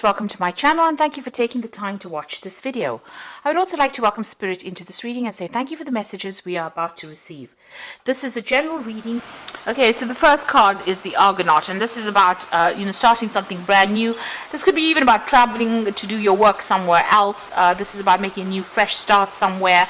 Welcome to my channel and thank you for taking the time to watch this video. I would also like to welcome Spirit into this reading and say thank you for the messages we are about to receive. This is a general reading. Okay, so the first card is the Argonaut, and this is about starting something brand new. This could be even about traveling to do your work somewhere else. This is about making a new fresh start somewhere,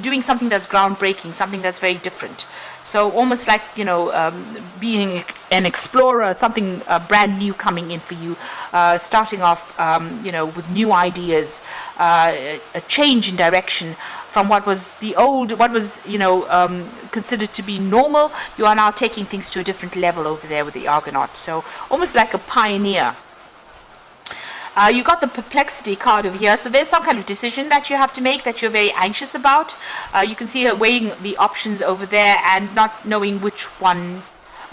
doing something that's groundbreaking, something that's very different. So almost like, being an explorer, something brand new coming in for you, starting off, with new ideas, a change in direction from what was considered to be normal. You are now taking things to a different level over there with the Argonaut. So almost like a pioneer. You got the Perplexity card over here, so there's some kind of decision that you have to make that you're very anxious about. You can see her weighing the options over there and not knowing which one,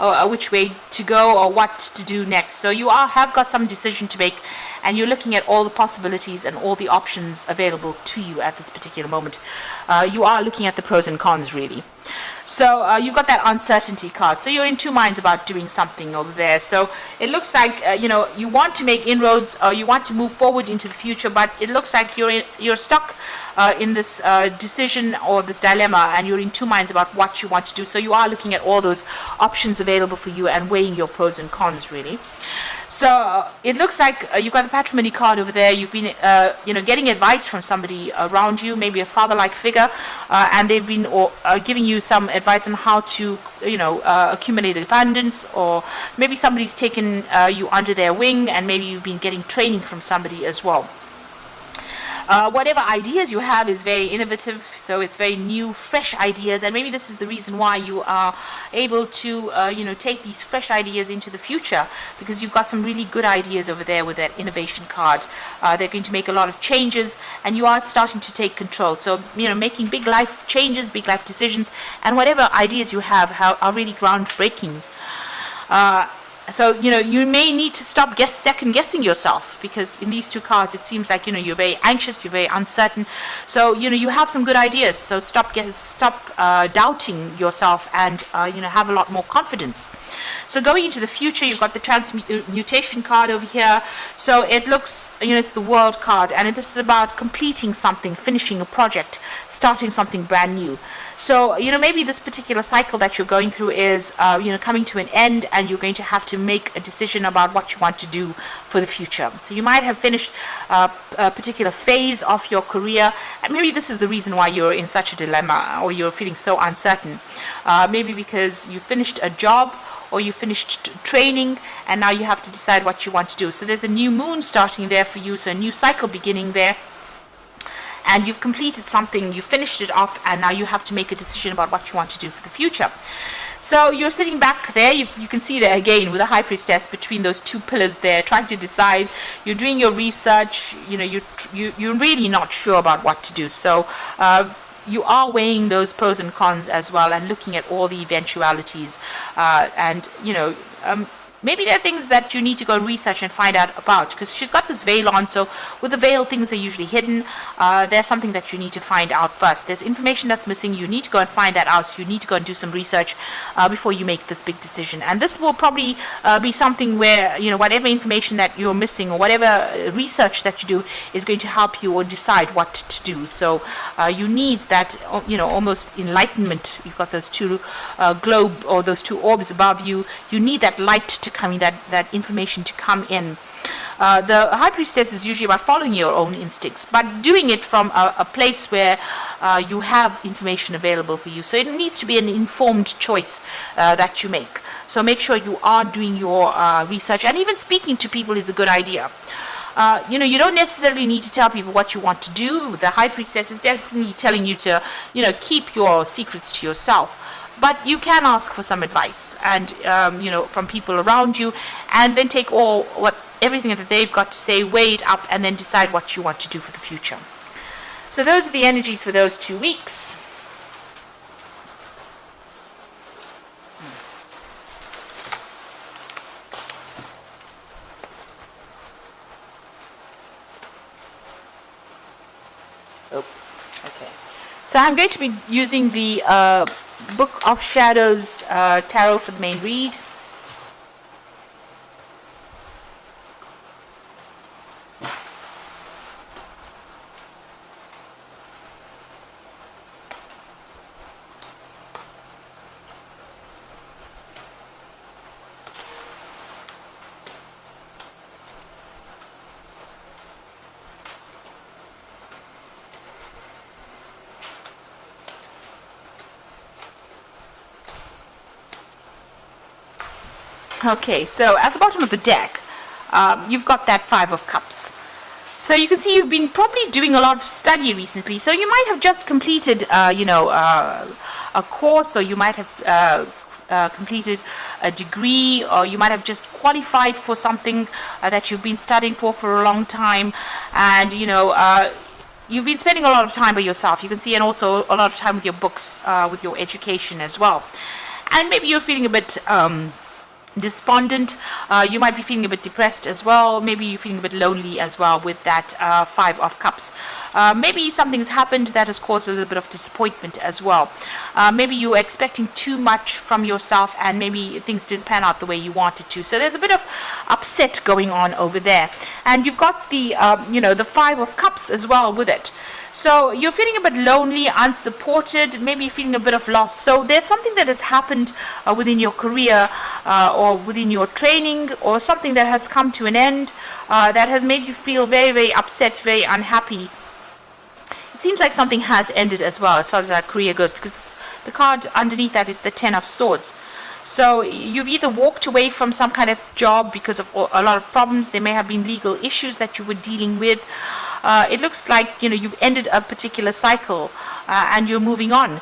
or which way to go or what to do next. So you have got some decision to make, and you're looking at all the possibilities and all the options available to you at this particular moment. You are looking at the pros and cons, really. So you've got that uncertainty card. So you're in two minds about doing something over there. So it looks like, you want to make inroads, or you want to move forward into the future, but it looks like you're stuck in this decision or this dilemma, and you're in two minds about what you want to do. So you are looking at all those options available for you and weighing your pros and cons, really. So it looks like you've got the Patrimony card over there. You've been, getting advice from somebody around you, maybe a father-like figure, and they've been giving you some advice on how to, accumulate abundance, or maybe somebody's taken you under their wing, and maybe you've been getting training from somebody as well. Whatever ideas you have is very innovative, so it's very new, fresh ideas, and maybe this is the reason why you are able to, take these fresh ideas into the future, because you've got some really good ideas over there with that innovation card. They're going to make a lot of changes, and you are starting to take control. So, making big life changes, big life decisions, and whatever ideas you have are really groundbreaking. So, you may need to stop second guessing yourself, because in these two cards, it seems like, you're very anxious, you're very uncertain. So, you have some good ideas. So stop doubting yourself, and, have a lot more confidence. So going into the future, you've got the Transmutation card over here. So it looks, it's the World card, and this is about completing something, finishing a project, starting something brand new. So, maybe this particular cycle that you're going through is, coming to an end, and you're going to have to make a decision about what you want to do for the future. So you might have finished a particular phase of your career, and maybe this is the reason why you're in such a dilemma, or you're feeling so uncertain. Maybe because you finished a job, or you finished training, and now you have to decide what you want to do. So there's a new moon starting there for you, so a new cycle beginning there. And you've completed something, you finished it off, and now you have to make a decision about what you want to do for the future. So you're sitting back there, you can see there again with the High Priestess between those two pillars there, trying to decide. You're doing your research, you're really not sure about what to do. So you are weighing those pros and cons as well, and looking at all the eventualities, maybe there are things that you need to go and research and find out about, because she's got this veil on. So with the veil, things are usually hidden. There's something that you need to find out first. There's information that's missing. You need to go and find that out. So you need to go and do some research before you make this big decision. And this will probably be something where, whatever information that you're missing, or whatever research that you do, is going to help you or decide what to do. So you need that, almost enlightenment. You've got those two globe, or those two orbs above you. You need that light to coming, that information to come in. The High Priestess is usually about following your own instincts, but doing it from a place where you have information available for you. So it needs to be an informed choice that you make. So make sure you are doing your research, and even speaking to people is a good idea. You don't necessarily need to tell people what you want to do. The High Priestess is definitely telling you to, keep your secrets to yourself. But you can ask for some advice, and from people around you, and then take everything that they've got to say, weigh it up, and then decide what you want to do for the future. So those are the energies for those 2 weeks. Okay. So I'm going to be using the Book of Shadows Tarot for the main read. Okay, so at the bottom of the deck, you've got that Five of Cups. So you can see you've been probably doing a lot of study recently. So you might have just completed, a course, or you might have completed a degree, or you might have just qualified for something that you've been studying for a long time, and you've been spending a lot of time by yourself. You can see, and also a lot of time with your books, with your education as well. And maybe you're feeling a bit despondent. You might be feeling a bit depressed as well. Maybe you're feeling a bit lonely as well with that Five of Cups. Maybe something's happened that has caused a little bit of disappointment as well. Maybe you were expecting too much from yourself, and maybe things didn't pan out the way you wanted to. So there's a bit of upset going on over there. And you've got the the Five of Cups as well with it. So you're feeling a bit lonely, unsupported, maybe feeling a bit of loss. So there's something that has happened within your career, or within your training, or something that has come to an end, that has made you feel very, very upset, very unhappy. It seems like something has ended as well, as far as that career goes, because the card underneath that is the Ten of Swords. So you've either walked away from some kind of job because of a lot of problems. There may have been legal issues that you were dealing with. It looks like you've ended a particular cycle, and you're moving on.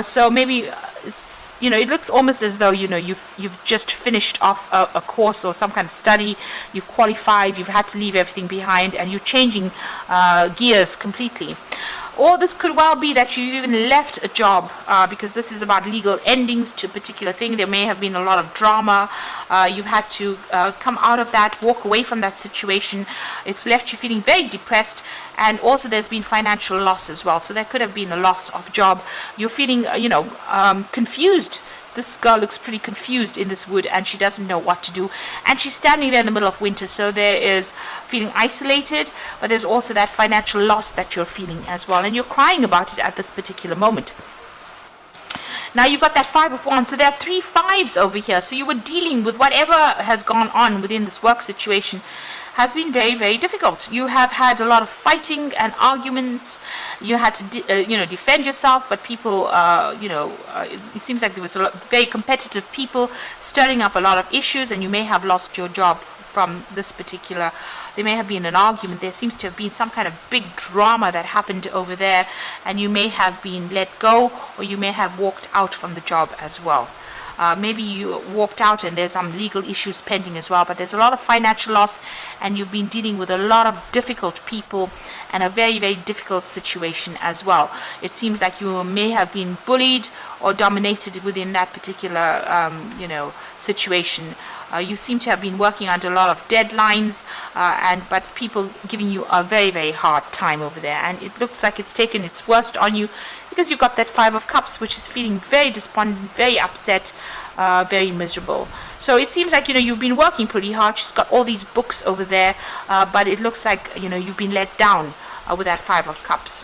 So maybe it looks almost as though you've just finished off a course or some kind of study. You've qualified. You've had to leave everything behind, and you're changing gears completely. Or this could well be that you even left a job, because this is about legal endings to a particular thing. There may have been a lot of drama. You've had to come out of that, walk away from that situation. It's left you feeling very depressed, and also there's been financial loss as well. So there could have been a loss of job. You're feeling, confused. This girl looks pretty confused in this wood, and she doesn't know what to do. And she's standing there in the middle of winter, so there is feeling isolated, but there's also that financial loss that you're feeling as well. And you're crying about it at this particular moment. Now you've got that Five of Wands, so there are 3 fives over here. So you were dealing with whatever has gone on within this work situation has been very, very difficult. You have had a lot of fighting and arguments. You had to, defend yourself, but people, it seems like there was a lot very competitive people stirring up a lot of issues, and you may have lost your job from this particular. There may have been an argument. There seems to have been some kind of big drama that happened over there, and you may have been let go, or you may have walked out from the job as well. Maybe you walked out and there's some legal issues pending as well, but there's a lot of financial loss, and you've been dealing with a lot of difficult people and a very, very difficult situation as well. It seems like you may have been bullied or dominated within that particular situation. You seem to have been working under a lot of deadlines, but people giving you a very, very hard time over there, and it looks like it's taken its worst on you, because you've got that Five of Cups, which is feeling very despondent, very upset, very miserable. So it seems like you've been working pretty hard. She's got all these books over there, but it looks like you've been let down with that Five of Cups.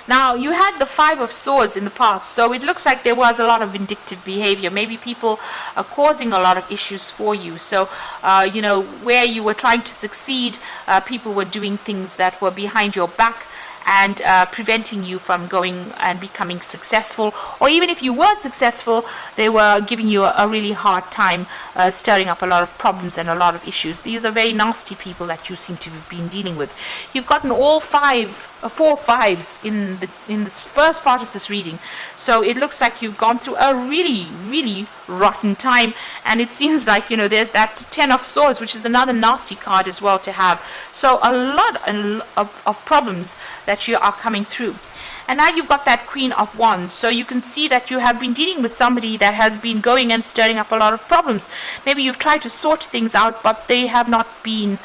Now, you had the Five of Swords in the past, so it looks like there was a lot of vindictive behavior. Maybe people are causing a lot of issues for you. So, where you were trying to succeed, people were doing things that were behind your back and preventing you from going and becoming successful. Or even if you were successful, they were giving you a really hard time, stirring up a lot of problems and a lot of issues. These are very nasty people that you seem to have been dealing with. You've gotten all 4 fives in this first part of this reading. So it looks like you've gone through a really, really rotten time, and it seems like there's that Ten of Swords, which is another nasty card as well to have. So a lot of problems that you are coming through. And now you've got that Queen of Wands, so you can see that you have been dealing with somebody that has been going and stirring up a lot of problems. Maybe you've tried to sort things out, but they have not been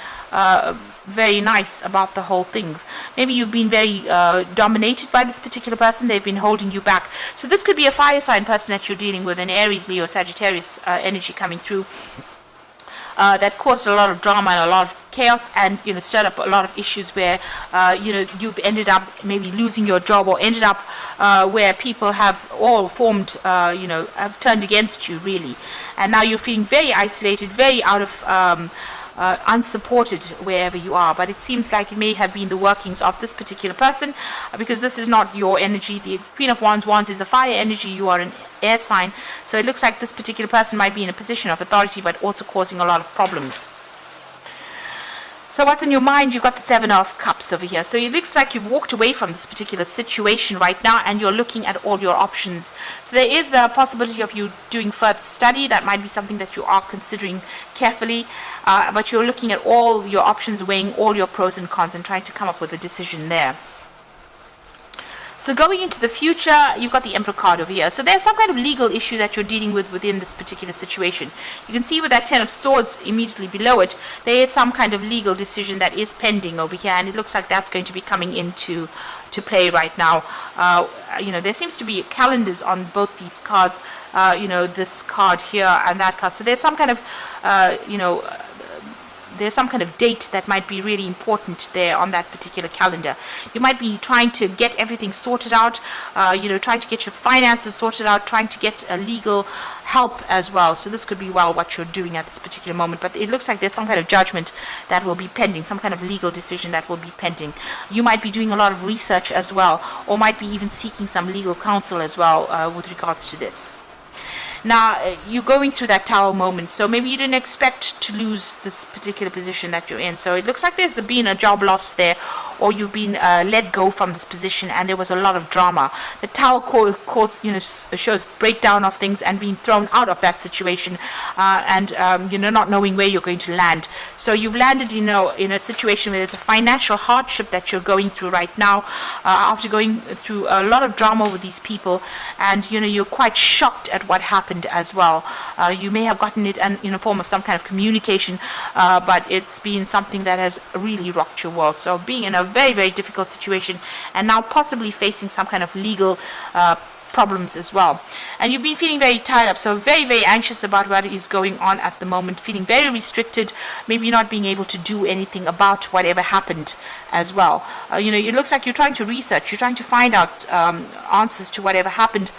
very nice about the whole things. Maybe you've been very dominated by this particular person. They've been holding you back. So this could be a fire sign person that you're dealing with, an Aries, Leo, Sagittarius energy coming through. That caused a lot of drama and a lot of chaos, and stirred up a lot of issues where you've ended up maybe losing your job, or ended up where people have all formed have turned against you really, and now you're feeling very isolated, very out of unsupported wherever you are. But it seems like it may have been the workings of this particular person, because this is not your energy. The Queen of Wands is a fire energy. You are an air sign, so it looks like this particular person might be in a position of authority, but also causing a lot of problems. So what's in your mind? You've got the Seven of Cups over here. So it looks like you've walked away from this particular situation right now, and you're looking at all your options. So there is the possibility of you doing further study. That might be something that you are considering carefully, but you're looking at all your options, weighing all your pros and cons, and trying to come up with a decision there. So going into the future, you've got the Emperor card over here. So there's some kind of legal issue that you're dealing with within this particular situation. You can see with that Ten of Swords immediately below it, there is some kind of legal decision that is pending over here, and it looks like that's going to be coming into play right now. There seems to be calendars on both these cards, this card here and that card. So there's some kind of, there's some kind of date that might be really important there on that particular calendar. You might be trying to get everything sorted out, trying to get your finances sorted out, trying to get a legal help as well. So this could be what you're doing at this particular moment. But it looks like there's some kind of judgment that will be pending, some kind of legal decision that will be pending. You might be doing a lot of research as well, or might be even seeking some legal counsel as well with regards to this. Now, you're going through that Tower moment, so maybe you didn't expect to lose this particular position that you're in. So it looks like there's been a job loss there, or you've been let go from this position, and there was a lot of drama. The Tower shows breakdown of things and being thrown out of that situation, and not knowing where you're going to land. So you've landed, in a situation where there's a financial hardship that you're going through right now, after going through a lot of drama with these people, and you're quite shocked at what happened as well. You may have gotten it in a form of some kind of communication, but it's been something that has really rocked your world. So being in a very, very difficult situation, and now possibly facing some kind of legal problems as well. And you've been feeling very tied up, so very, very anxious about what is going on at the moment, feeling very restricted, maybe not being able to do anything about whatever happened as well. It looks like you're trying to research, you're trying to find out answers to whatever happened.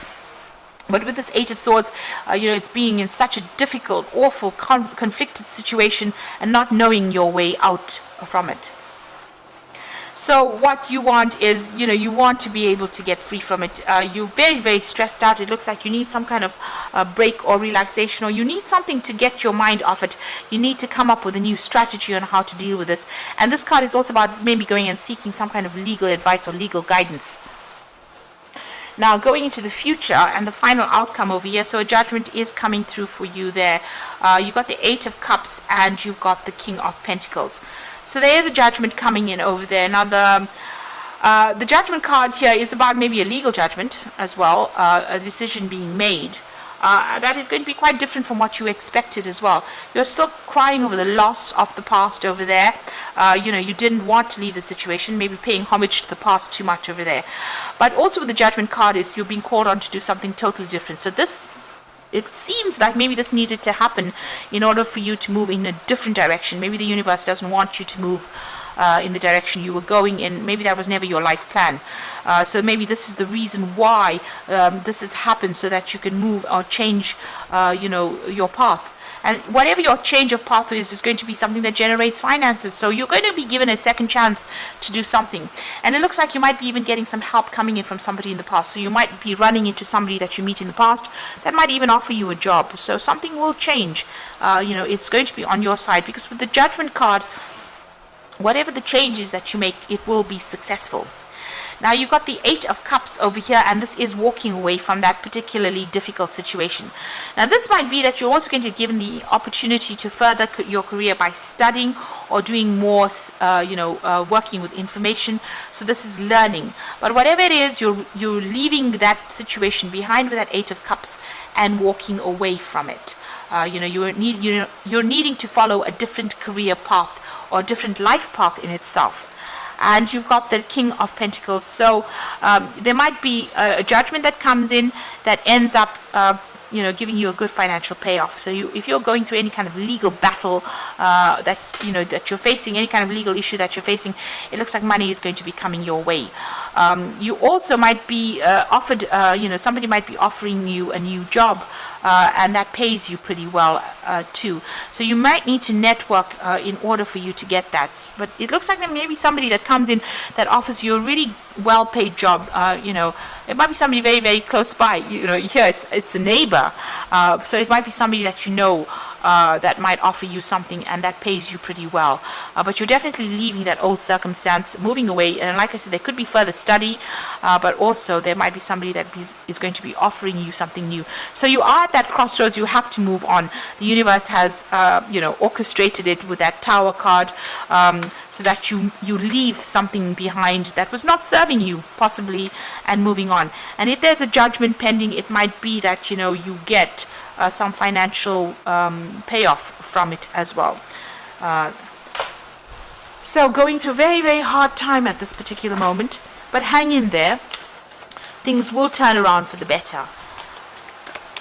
But with this Eight of Swords, it's being in such a difficult, awful, conflicted situation and not knowing your way out from it. So what you want is, you want to be able to get free from it. You're very, very stressed out. It looks like you need some kind of break or relaxation, or you need something to get your mind off it. You need to come up with a new strategy on how to deal with this. And this card is also about maybe going and seeking some kind of legal advice or legal guidance. Now, going into the future and the final outcome over here, so a judgment is coming through for you there. You've got the Eight of Cups and you've got the King of Pentacles. So there is a judgment coming in over there. Now, the judgment card here is about maybe a legal judgment as well, a decision being made. That is going to be quite different from what you expected as well. You're still crying over the loss of the past over there. You didn't want to leave the situation, maybe paying homage to the past too much over there. But also with the judgment card is you're being called on to do something totally different. So it seems like maybe this needed to happen in order for you to move in a different direction. Maybe the universe doesn't want you to move in the direction you were going in. Maybe that was never your life plan. So maybe this is the reason why this has happened, so that you can move or change, your path. And whatever your change of path is going to be something that generates finances. So you're going to be given a second chance to do something. And it looks like you might be even getting some help coming in from somebody in the past. So you might be running into somebody that you meet in the past that might even offer you a job. So something will change. It's going to be on your side, because with the Judgment card, whatever the changes that you make, it will be successful. Now, you've got the Eight of Cups over here, and this is walking away from that particularly difficult situation. Now, this might be that you're also going to be given the opportunity to further your career by studying or doing more, working with information. So this is learning. But whatever it is, you're leaving that situation behind with that Eight of Cups and walking away from it. You're needing to follow a different career path or a different life path in itself. And you've got the King of Pentacles. So there might be a judgment that comes in that ends up, giving you a good financial payoff. So if you're going through any kind of legal battle that you're facing, any kind of legal issue that you're facing, it looks like money is going to be coming your way. You also might be offered, somebody might be offering you a new job, and that pays you pretty well too. So you might need to network in order for you to get that. But it looks like there may be somebody that comes in that offers you a really well-paid job. It might be somebody very, very close by. Here it's a neighbor, so it might be somebody that you know. That might offer you something and that pays you pretty well, but you're definitely leaving that old circumstance, moving away. And like I said, there could be further study, but also there might be somebody that is going to be offering you something new. So you are at that crossroads. You have to move on. The universe has orchestrated it with that Tower card, so that you leave something behind that was not serving you possibly, and moving on. And if there's a judgment pending, it might be that you get some financial payoff from it as well. So going through a very, very hard time at this particular moment, but hang in there. Things will turn around for the better.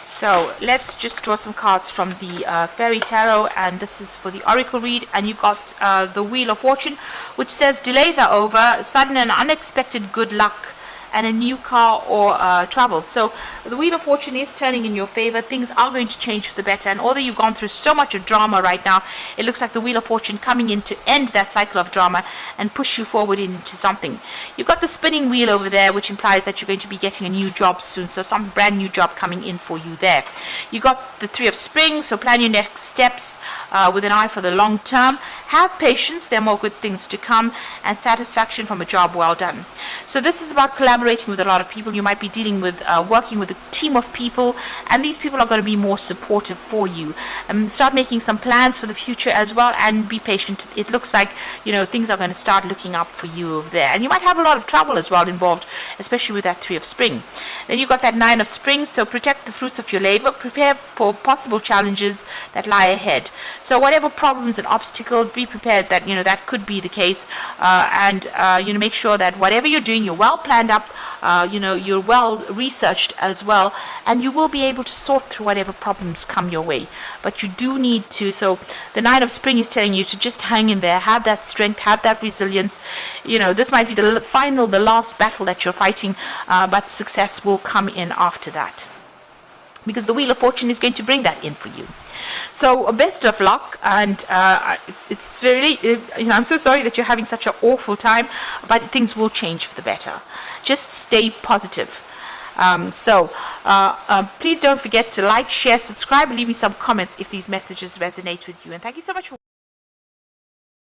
So let's just draw some cards from the Fairy Tarot, and this is for the Oracle read. And you've got the Wheel of Fortune, which says delays are over, sudden and unexpected good luck, and a new car or travel. So the Wheel of Fortune is turning in your favor. Things are going to change for the better, and although you've gone through so much of drama right now, it looks like the Wheel of Fortune coming in to end that cycle of drama and push you forward into something. You've got the spinning wheel over there, which implies that you're going to be getting a new job soon, so some brand new job coming in for you there. You got the Three of Spring, so plan your next steps with an eye for the long term. Have patience, there are more good things to come, and satisfaction from a job well done. So this is about collaborating with a lot of people. You might be dealing with working with a team of people, and these people are going to be more supportive for you. Start making some plans for the future as well, and be patient. It looks like things are going to start looking up for you over there, and you might have a lot of trouble as well involved, especially with that Three of Spring. Then you've got that Nine of Spring, so protect the fruits of your labor, prepare for possible challenges that lie ahead. So whatever problems and obstacles, be prepared that that could be the case, and make sure that whatever you're doing, you're well planned up, you're well researched as well, and you will be able to sort through whatever problems come your way. But you do need to, so the Nine of Spring is telling you to just hang in there, have that strength, have that resilience. This might be the last battle that you're fighting, but success will come in after that, because the Wheel of Fortune is going to bring that in for you. So best of luck, and it's really, I'm so sorry that you're having such an awful time, but things will change for the better. Just stay positive. Please don't forget to like, share, subscribe, and leave me some comments if these messages resonate with you. And thank you so much for